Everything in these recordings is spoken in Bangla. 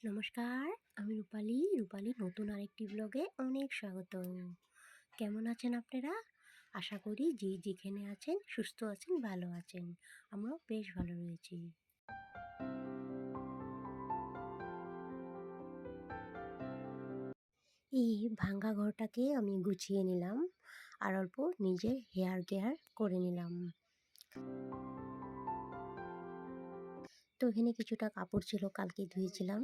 নমস্কার, আমি রূপালী নতুন আরেকটি ব্লগে অনেক স্বাগতম। কেমন আছেন আপনারা? আশা করি যে যেখানে আছেন সুস্থ আছেন, ভালো আছেন। আমরাও বেশ ভালো রয়েছি। এই ভাঙ্গা ঘরটাকে আমি গুছিয়ে নিলাম আর অল্প নিজের হেয়ার কেয়ার করে নিলাম। তো এখানে কিছুটা কাপড় ছিল, কালকে ধুয়েছিলাম।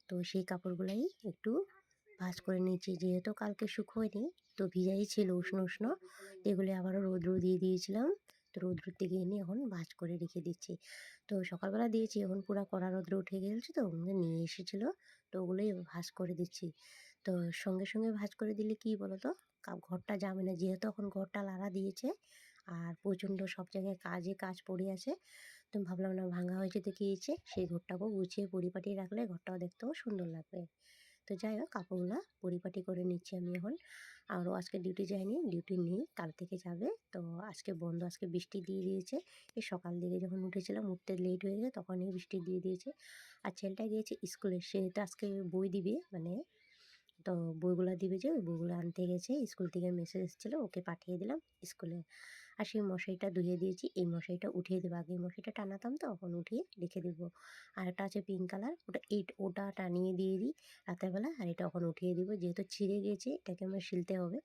তো সেই কাপড়গুলাই একটু ভাঁজ করে নিয়েছি, যেহেতু কালকে শুকোয়নি, তো ভিজাই ছিল উষ্ণ উষ্ণ। তো এগুলি আবারও রৌদ্র দিয়ে দিয়েছিলাম। তো রৌদ্র থেকে এনে এখন ভাঁজ করে রেখে দিচ্ছি। তো সকালবেলা দিয়েছি, এখন পুরো কড়া রৌদ্র উঠে গেছে, তো ওগুলো নিয়ে এসেছিলো। তো ওগুলোই ভাঁজ করে দিচ্ছি। তো সঙ্গে সঙ্গে ভাঁজ করে দিলে কি বলো তো, ঘরটা যাবে না, যেহেতু এখন ঘরটা লাড়া দিয়েছে আর প্রচণ্ড সব জায়গায় কাজ পড়ে আছে। তো ভাবলাম না, ভাঙা হয়েছে তো কী হয়েছে, সেই ঘরটাকেও গুছিয়ে পরিপাটি রাখলে ঘরটাও দেখতেও সুন্দর লাগবে। তো যাই হোক, কাপড়গুলো পরিপাটি করে নিচ্ছি আমি এখন। আরও আজকে ডিউটি যায়নি, ডিউটি নেই, কাল থেকে যাবে। তো আজকে বন্ধ, আজকে বৃষ্টি দিয়ে দিয়েছে। এই সকাল দিকে যখন উঠেছিলাম, উঠতে লেট হয়ে গেছে, তখনই বৃষ্টি দিয়ে দিয়েছে। আর ছেলেটা গিয়েছে স্কুলে, সে তো আজকে বই দিবে, মানে তো বইগুলো দিবে, যে ওই বইগুলো আনতে গেছে। স্কুল থেকে মেসেজ এসেছিলো, ওকে পাঠিয়ে দিলাম স্কুলে। আর সেই মশারিটা ধুয়ে দিয়েছি, এই মশারিটা উঠিয়ে দেবো। আগে এই মশারিটা টানাতাম, তো এখন উঠিয়ে রেখে দেবো। আর একটা আছে পিঙ্ক কালার, ওটা টানিয়ে দিয়ে দিই রাতেরবেলা। আর এটা এখন উঠিয়ে দিব, যেহেতু ছিঁড়ে গিয়েছে, এটাকে আমার শিলতে হবে।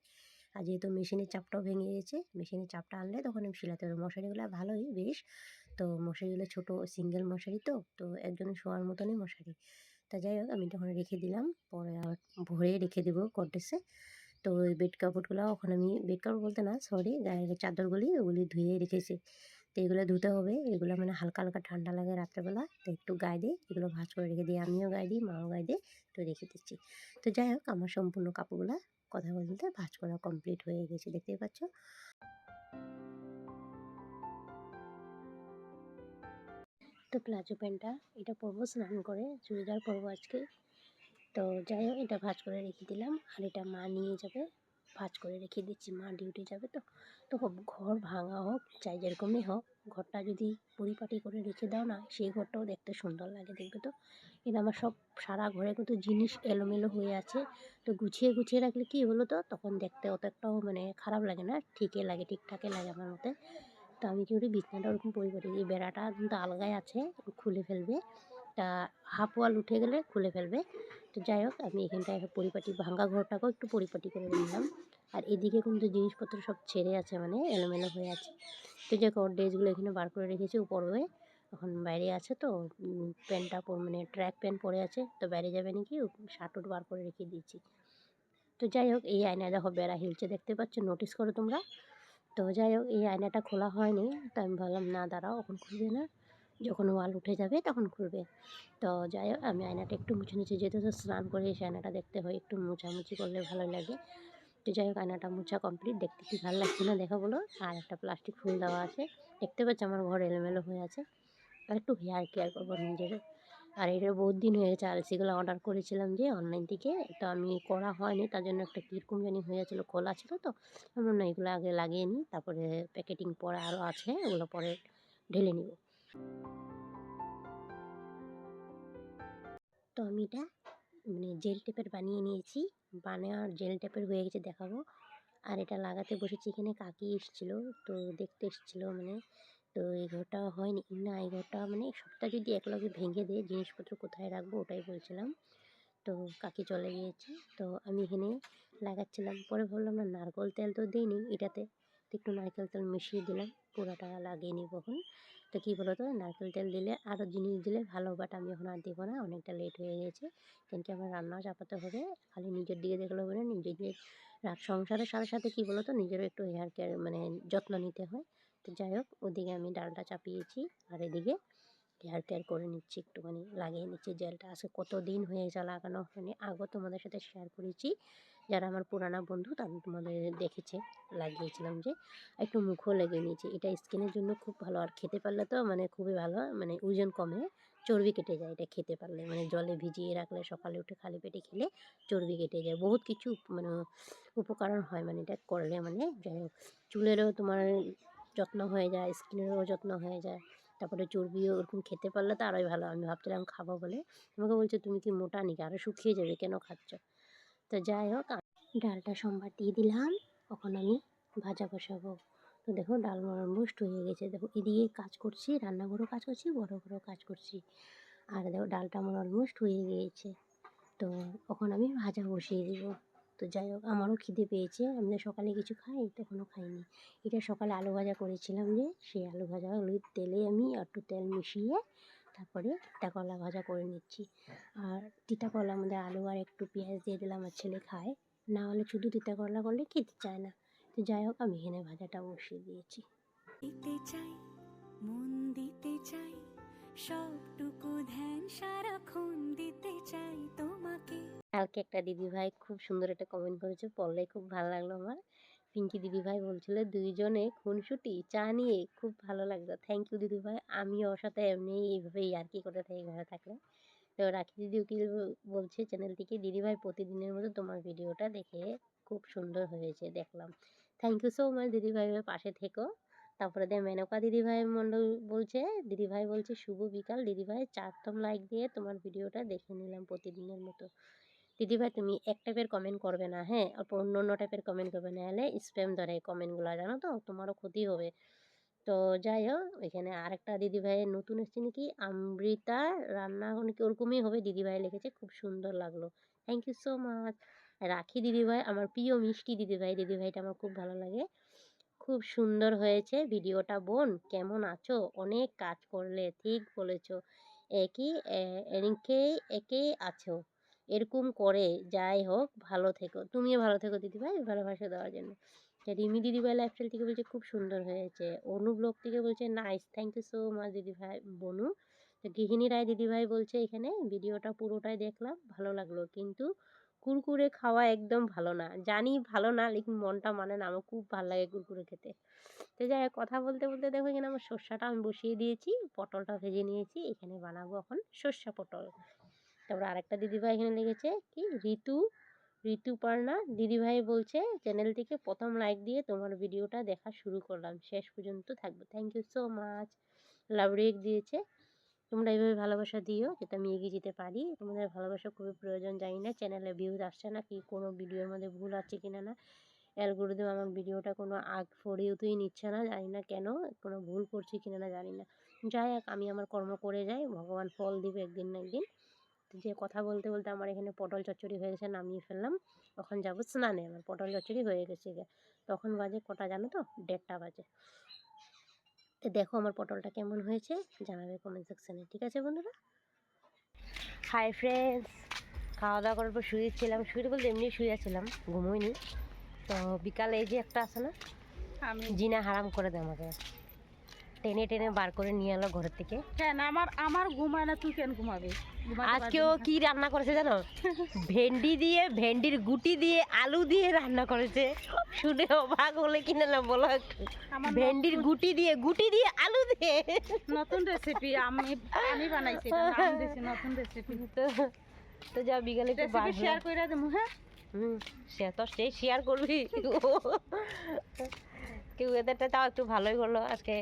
আর যেহেতু মেশিনের চাপটাও ভেঙে গেছে, মেশিনের চাপটা আনলে তখন আমি শিলাতে হবে। মশারিগুলো ভালোই বেশ। তো মশারিগুলো ছোটো সিঙ্গেল মশারি, তো একজনের শোয়ার মতনই মশারি। তা যাই হোক, আমি তখন রেখে দিলাম, পরে আবার ভরে রেখে দেবো গডরেজে। তো ওই বেড কাপড়গুলো ওখানে, আমি বেড কাপড় বলতে না, সরি, গায়ের চাদরগুলি ওগুলি ধুয়ে রেখেছি। তো এগুলো ধুতে হবে, এগুলো মানে হালকা হালকা ঠান্ডা লাগে রাত্রেবেলা, তো একটু গায়ে দিয়ে এগুলো ভাঁজ করে রেখে দিই, আমিও গায়ে দিই, মাও গায়ে দিয়ে, তো রেখে দিচ্ছি। তো যাই হোক, আমার সম্পূর্ণ কাপড়গুলো কথা বলতে ভাঁজ করা কমপ্লিট হয়ে গেছে, দেখতেই পাচ্ছ। তো প্লাজো প্যান্টটা এটা পরবো স্নান করে, চুড়িদার পরবো আজকে। তো যাই হোক, এটা ভাঁজ করে রেখে দিলাম। আর এটা মা নিয়ে যাবে, ভাঁজ করে রেখে দিচ্ছি, মা ডিউটি যাবে। তো ঘর ভাঙা হোক চাই যেরকমই হোক, ঘরটা যদি পরিপাটি করে রেখে দাও না, সেই ঘরটাও দেখতে সুন্দর লাগে, দেখবে তো। এটা আমার সব সারা ঘরে কিন্তু জিনিস এলোমেলো হয়ে আছে। তো গুছিয়ে গুছিয়ে রাখলে কি হলো, তো তখন দেখতে অত একটাও মানে খারাপ লাগে না, ঠিকই লাগে, ঠিকঠাকই লাগে আমার মতে। তো আমি কি করি, বিছানাটা ওরকম পরিপাটি, এই বেড়াটা কিন্তু আলগায় আছে, খুলে ফেলবে। তা হাফ ওয়াল উঠে গেলে খুলে ফেলবে। তো যাই হোক, আমি এখানটায় পরিপাটি, ভাঙা ঘরটাকেও একটু পরিপাটি করে নিলাম। আর এদিকে কিন্তু জিনিসপত্র সব ছেড়ে আছে, মানে এলোমেলো হয়ে আছে। তো যে ড্রেসগুলো এখানে বার করে রেখেছি উপরে, এখন বাইরে আছে। তো প্যান্টটা মানে ট্র্যাক প্যান্ট পরে আছে, তো বাইরে যাবে নাকি, শার্ট উট বার করে রেখে দিয়েছি। তো যাই হোক, এই আয়নায় দেখো বেড়া হিলছে, দেখতে পাচ্ছ, নোটিস করো তোমরা। তো যাই হোক, এই আয়নাটা খোলা হয়নি, তো আমি ভাবলাম না, দাঁড়াও, এখন খুলবে না, যখন ওয়াল উঠে যাবে তখন খুলবে। তো যাই হোক, আমি আয়নাটা একটু মুছে নিচ্ছি, যেহেতু তো স্নান করে এসে আয়নাটা দেখতে হয়, একটু মোছামুছি করলে ভালো লাগে। তো যাই হোক, আয়নাটা মোছা কমপ্লিট, দেখতে কি ভালো লাগছে না দেখা বলো। আর একটা প্লাস্টিক ফুল দেওয়া আছে, দেখতে পাচ্ছি আমার ঘর এলোমেলো হয়ে আছে। আর একটু হেয়ার কেয়ার করবো নিজের। আর এটা বহুত দিন হয়ে গেছে, আরসিগুলো অর্ডার করেছিলাম যে অনলাইন থেকে, তো আমি করা হয়নি, তার জন্য একটা কীরকম জানি হয়েছিল, খোলা ছিল। তো আমরা না, এগুলো আগে লাগিয়ে নিই, তারপরে প্যাকেটিং পরে আরও আছে, ওগুলো পরে ঢেলে নিব। তো আমি এটা মানে জেল টেপের বানিয়ে নিয়েছি, বানানোর জেল টেপের হয়ে গেছে, দেখাবো। আর এটা লাগাতে বসেছি, এখানে কাকি এসেছিলো, তো দেখতে এসেছিলো মানে। তো এই ঘরটা হয়নি না, এই ঘরটা মানে সবটা যদি একলগে ভেঙে দিয়ে জিনিসপত্র কোথায় রাখবো ওটাই বলছিলাম। তো কাকি চলে গিয়েছে, তো আমি এখানে লাগাচ্ছিলাম। পরে ভাবলাম না, নারকেল তেল তো দিইনি এটাতে, তো একটু নারকেল তেল মিশিয়ে দিলাম, পুরোটা লাগিয়ে নিব এখন। তো কী বলো তো, নারকেল তেল দিলে আরও জিনিস দিলে ভালো, বাট আমি এখন আর দেবো না, অনেকটা লেট হয়ে গেছে। কিন্তু আমার রান্নাও চাপাতে হবে, খালি নিজের দিকে দেখলে হবে না, নিজেদের সংসারের সাথে সাথে কী বলো তো, নিজেরও একটু হেয়ার কেয়ার মানে যত্ন নিতে হয়। তো যাই হোক, ওদিকে আমি ডালটা চাপিয়েছি, আর এদিকে হেয়ার কেয়ার করে নিচ্ছি, একটুখানি লাগিয়ে নিচ্ছি জেলটা। আজকে কত দিন হয়ে গেছে লাগানো হয়নি, আগেও তোমাদের সাথে শেয়ার করেছি, যারা আমার পুরানা বন্ধু তারা তোমাদের দেখেছে, লাগিয়েছিলাম যে। একটু মুখও লাগিয়ে নিয়েছি, এটা স্কিনের জন্য খুব ভালো। আর খেতে পারলে তো মানে খুবই ভালো, মানে ওজন কমে, চর্বি কেটে যায় এটা খেতে পারলে, মানে জলে ভিজিয়ে রাখলে সকালে উঠে খালি পেটে খেলে চর্বি কেটে যায়, বহুত কিছু মানে উপকরণ হয় মানে এটা করলে, মানে যাই হোক, চুলেরও তোমার যত্ন হয়ে যায়, স্কিনেরও যত্ন হয়ে যায়। তারপরে চর্বিও ওরকম খেতে পারলে তো আরোই ভালো। আমি ভাবছিলাম খাবো বলে, আমাকে বলছে তুমি কি মোটা নাকি, আরও শুকিয়ে যাবে, কেন খাচ্ছ? তো যাই হোক, ডালটা সম্বার দিয়ে দিলাম। এখন আমি ভাজা বসাবো। তো দেখো ডাল আমার অলমোস্ট হয়ে গেছে। দেখো এদিকে কাজ করছি, রান্নাঘরেও কাজ করছি, বড় ঘরেও কাজ করছি। আর দেখো ডালটা আমার অলমোস্ট হয়ে গিয়েছে। তো এখন আমি ভাজা বসিয়ে দিব। তো যাই হোক, আমারও খিদে পেয়েছে। আমি তো সকালে কিছু খাই, তখনও খাইনি। এটা সকালে আলু ভাজা করেছিলাম, যে সেই আলু ভাজা তেলে আমি একটু তেল মিশিয়ে তারপরে তিতা করলা ভাজা করে নিচ্ছি। আর তিতা করলার মধ্যে আলু আর একটু পেঁয়াজ দিয়ে দিলাম, আমার ছেলে খায়। না হলে শুধু তিতা করলা করলে খেতে চায় না। তো যাই হোক, আমি এখানে ভাজাটা বসিয়ে দিয়েছি। দিতে চাই, মন দিতে চাই, সবটুকু ধ্যান সারাক্ষণ দিতে চাই তোমাকে। কালকে একটা দিদিভাই খুব সুন্দর একটা কমেন্ট করেছে, পড়লে খুব ভালো লাগলো আমার। পিঙ্কি দিদিভাই বলছিল দুইজনে খুনসুটি চা নিয়ে খুব ভালো লাগলো। থ্যাংক ইউ দিদিভাই। আমি ওর সাথে এমনি এইভাবে ইয়ার্কি করে থাকি ঘরে থাকলে। তো রাখি দিদিও কি বলছে চ্যানেলটিকে, দিদিভাই প্রতিদিনের মতো তোমার ভিডিওটা দেখে খুব সুন্দর হয়েছে দেখলাম। থ্যাংক ইউ সো মাচ দিদিভাই, পাশে থেকো। তারপরে মেনকা দিদিভাই মণ্ডল বলছে, দিদিভাই বলছে শুভ বিকাল দিদিভাই, 4ম লাইক দিয়ে তোমার ভিডিওটা দেখে নিলাম প্রতিদিনের মতো। দিদিভাই তুমি এক টাইপের কমেন্ট করবে না, হ্যাঁ, অন্য অন্য টাইপের কমেন্ট করবে, না হলে স্প্যাম ধরে কমেন্টগুলো, জানো তো, তোমারও ক্ষতি হবে। তো যাই হোক, এখানে আরেকটা দিদিভাইয়ের নতুন এসছে নাকি, অমৃতা রান্না নাকি ওরকমই হবে, দিদিভাই লিখেছে, খুব সুন্দর লাগলো। Thank you so much. Rakhi দিদিভাই আমার প্রিয় মিষ্টি দিদিভাই, দিদিভাইটা আমার খুব ভালো লাগে। খুব সুন্দর হয়েছে ভিডিওটা বোন, কেমন আছো? অনেক কাজ করলে, ঠিক বলেছ, একই একেই আছো, এরকম করে। যাই হোক, ভালো থেকো, তুমিও ভালো থেকো দিদিভাই, ভালোবাসা দেওয়ার জন্য। রিমি দিদিভাই লাইফস্টাইল থেকে বলছে খুব সুন্দর হয়েছে। অনু ব্লগ থেকে বলছে nice, thank you so much দিদিভাই বনু। তো গৃহিণী রায় দিদিভাই বলছে এখানে ভিডিওটা পুরোটাই দেখলাম, ভালো লাগলো, কিন্তু কুরকুরে খাওয়া একদম ভালো না। জানি ভালো না, লেকিন মনটা মানে না, আমার খুব ভালো লাগে কুরকুরে খেতে। তো যাই হোক, কথা বলতে বলতে দেখো এখানে আমার সর্ষাটা আমি বসিয়ে দিয়েছি, পটলটা ভেজে নিয়েছি, এখানে বানাবো এখন সর্ষা পটল। তারপর আরেকটা দিদিভাই এখানে লেগেছে কি, ঋতুপর্ণা দিদিভাই বলছে চ্যানেলটিকে 1ম লাইক দিয়ে তোমার ভিডিওটা দেখা শুরু করলাম, শেষ পর্যন্ত থাকবো। Thank you so much. Love react দিয়েছে। তোমরা এইভাবে ভালোবাসা দিও যাতে আমি এগিয়ে যেতে পারি। তোমাদের ভালোবাসা খুবই প্রয়োজন। জানি না চ্যানেলে ভিউজ আসছে না কি, কোনো ভিডিওর মধ্যে ভুল আছে কিনা, না অ্যালগরিদম আমার ভিডিওটা কোনো আগ ফরিয়েতেই নিচ্ছে না, জানি না কেন, কোনো ভুল করছি কিনা না জানি না। যাই হোক, আমি আমার কর্ম করে যাই, ভগবান ফল দিবে একদিন না একদিন। যে কথা বলতে বলতে আমার এখানে পটল চচ্চড়ি হয়ে গেছে, নামিয়ে ফেললাম। এখন যাবো স্নানে, আমার পটল চচ্চড়ি হয়ে গেছে। তখন বাজে কটা জানো তো, 1:30 বাজে। তো দেখো আমার পটলটা কেমন হয়েছে জানাবে কমেন্ট সেকশানে, ঠিক আছে বন্ধুরা? হাই ফ্রেন্ডস, খাওয়া দাওয়া করার পর শুয়েছিলাম, শুয়ে বলতে এমনি শুয়েছিলাম, ঘুমোইনি। তো বিকালে এই যে একটা আছে না, আমি জিনা হারাম করে দেয় আমাকে, টেনে টেনে বার করে নিয়ে এলো ঘরের থেকে। কেন আমার ঘুমায় না, তুই কেন ঘুমাবি? আজকেও কি রান্না করেছে জানো? ভেন্ডির গুটি দিয়ে আলু দিয়ে রান্না করেছে। শুনে অবাক হলে কিনা না বলো একটু। ভেন্ডির গুটি দিয়ে আলু দিয়ে নতুন রেসিপি আমি বানাইছি, এটা নাম দিছি নতুন রেসিপি। তো যা বিকালে একটু রেসিপি শেয়ার কইরা দেবো। হ্যাঁ, সে তো সেই শেয়ার করবি। কেউ ওয়েদারটা তাও একটু ভালোই হলো আজকে,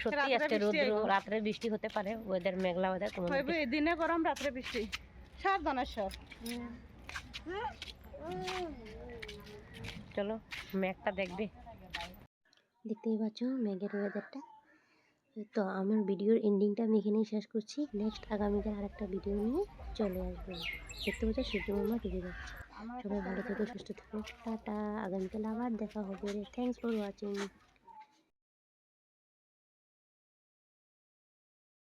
সত্যি আজকে রোদ্র, রাত্রে বৃষ্টি হতে পারে, ওয়েদার মেঘলা ওয়েদার। দিনে গরম রাত্রে বৃষ্টি, সাবধানেশ্বর। চলো মেঘটা দেখবে, দেখতেই পাচ্ছ মেঘের ওয়েদারটা। তো আমার ভিডিওর এন্ডিংটা আমি এখানেই শেষ করছি। নেক্সট আগামীকাল আরেকটা ভিডিও নিয়ে চলে আসবো। দেখতে পাচ্ছ সূর্য মামা ডুবে যাচ্ছে। সবাই ভালো থেকো, সুস্থ থেকো, টাটা। আগামীকাল আবার দেখা হবে। Thanks for watching.